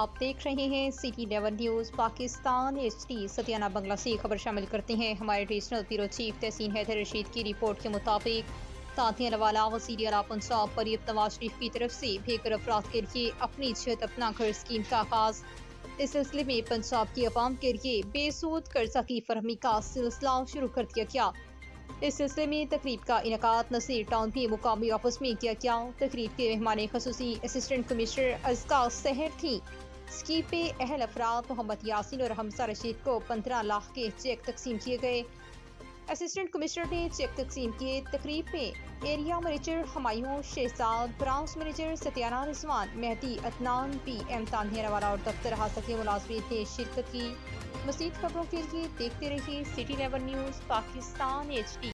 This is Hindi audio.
आप देख रहे हैं सिटी 11 न्यूज़ पाकिस्तान HD। सतियाना बंगला से खबर शामिल करते हैं। हमारे रीजनल ब्यूरो चीफ तहसीन हैदर रशीद की रिपोर्ट के मुताबिक तांतिया नवाला वज़ीर आला पंजाब मरीम नवाज शरीफ की तरफ से बेघर अफराद के लिए अपनी छत अपना घर स्कीम का आगाज। इस सिलसिले में पंजाब की अवाम के लिए बेसूद कर्जा की फरहमी का सिलसिला शुरू कर दिया गया। इस सिलसिले में तकरीब का इनकाद नसीर टाउन के मुकामी ऑफिस में किया गया। तकरीब के मेहमान खसूसी असिस्टेंट कमिश्नर अज़का सहर थी। स्कीम पे अहल अफराद मोहम्मद यासीन और हमजा रशीद को 15 लाख के चेक तकसीम किए गए। असिस्टेंट कमिश्नर ने चेक तकसीम किए। तकरीब में area manager Humayun Shahzad, branch manager सत्याना रिजवान, मेहदी अदनान, PM तांतिया नवाला और दफ्तर हासिल के मुलाजमीन ने शिरकत की। मज़ीद खबरों के लिए देखते रहिए सिटी 11 न्यूज़ पाकिस्तान HD।